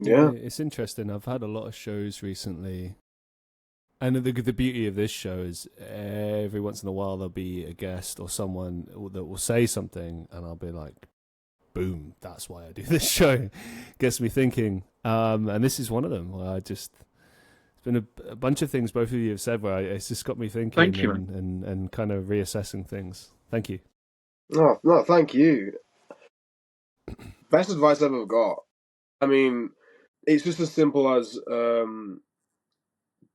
Yeah. It's interesting. I've had a lot of shows recently, and the beauty of this show is every once in a while there'll be a guest or someone that will say something, and I'll be like, "Boom! That's why I do this show." Gets me thinking, and this is one of them. Where it's been a bunch of things both of you have said where it's just got me thinking. Thank you, and kind of reassessing things. Thank you. No, thank you. Best advice I've ever got. I mean, it's just as simple as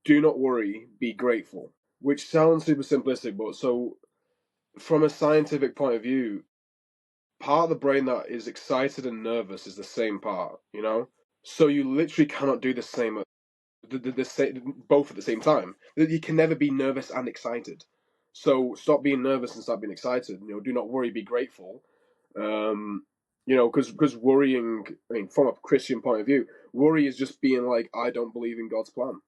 do not worry, be grateful. Which sounds super simplistic, but so from a scientific point of view, part of the brain that is excited and nervous is the same part, you know? So you literally cannot do the same, both at the same time. You can never be nervous and excited. So stop being nervous and start being excited. You know, do not worry, be grateful. You know, because worrying, I mean, from a Christian point of view, worry is just being like, I don't believe in God's plan.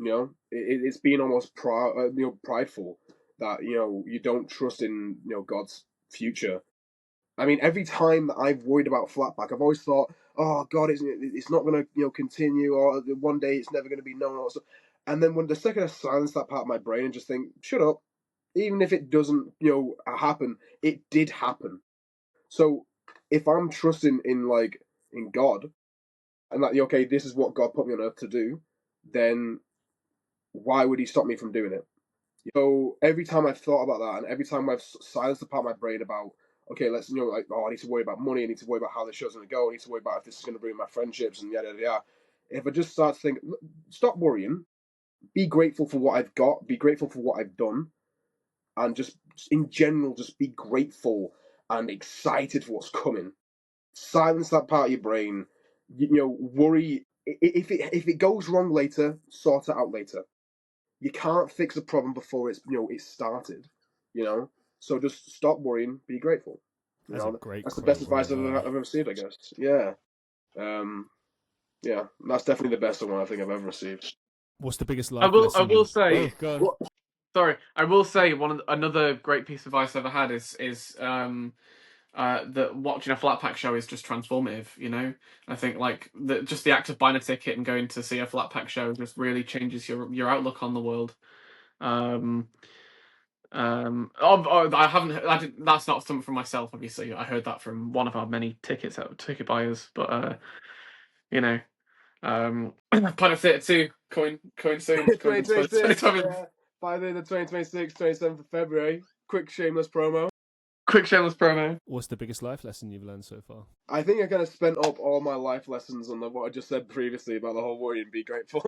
You know, it's being almost prideful that you don't trust in God's future. I mean, every time that I've worried about flatback, I've always thought, oh God, it's not going to continue, or one day it's never going to be known. Also, and then when the second I silence that part of my brain and just think, shut up, even if it doesn't happen, it did happen. So if I'm trusting in God, and that okay, this is what God put me on earth to do, then why would He stop me from doing it? So every time I've thought about that, and every time I've silenced the part of my brain about, okay, let's like, oh, I need to worry about money, I need to worry about how the show's going to go, I need to worry about if this is going to ruin my friendships and yada yada yada. If I just start to think, stop worrying, be grateful for what I've got, be grateful for what I've done, and just in general, just be grateful and excited for what's coming. Silence that part of your brain. Worry if it goes wrong later, sort it out later. You can't fix a problem before it's started. So just stop worrying, be grateful. That's a great. That's the best advice I've ever received, I guess. Yeah, yeah, that's definitely the best one I think I've ever received. What's the biggest life I lesson? will say. Oh, sorry, I will say another great piece of advice I've ever had is that watching a flat pack show is just transformative. I think just the act of buying a ticket and going to see a flat pack show just really changes your outlook on the world. I haven't. That's not something from myself. Obviously, I heard that from one of our many ticket buyers. But Planet Theatre 2 coming soon. 2026. Yeah, by the 2026, 27th of February. Quick shameless promo. What's the biggest life lesson you've learned so far? I think I kind of spent up all my life lessons on what I just said previously about the whole worry and be grateful.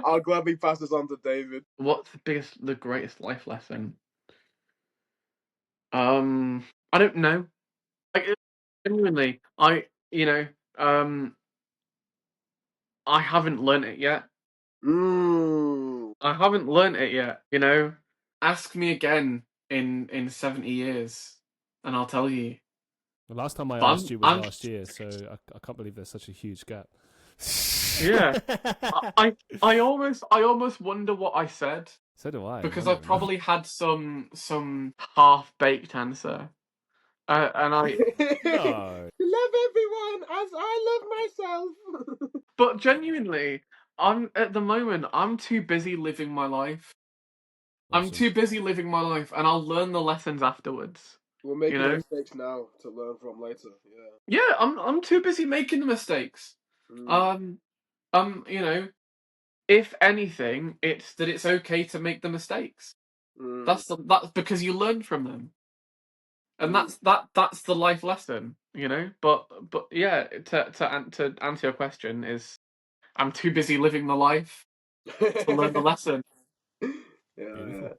I'll gladly pass this on to David. What's the greatest life lesson? I don't know. Genuinely, I haven't learned it yet. I haven't learned it yet. Ask me again in 70 years, and I'll tell you. The last time I asked you was last year, so I can't believe there's such a huge gap. Yeah, I almost wonder what I said. So do I. Because I probably had some half-baked answer, and I no. Love everyone as I love myself. But genuinely, at the moment I'm too busy living my life. Awesome. I'm too busy living my life, and I'll learn the lessons afterwards. We're making mistakes now to learn from later. Yeah, I'm too busy making the mistakes. If anything, it's okay to make the mistakes. That's because you learn from them, and that's the life lesson, But yeah, to answer your question is, I'm too busy living the life to learn the lesson. Yeah.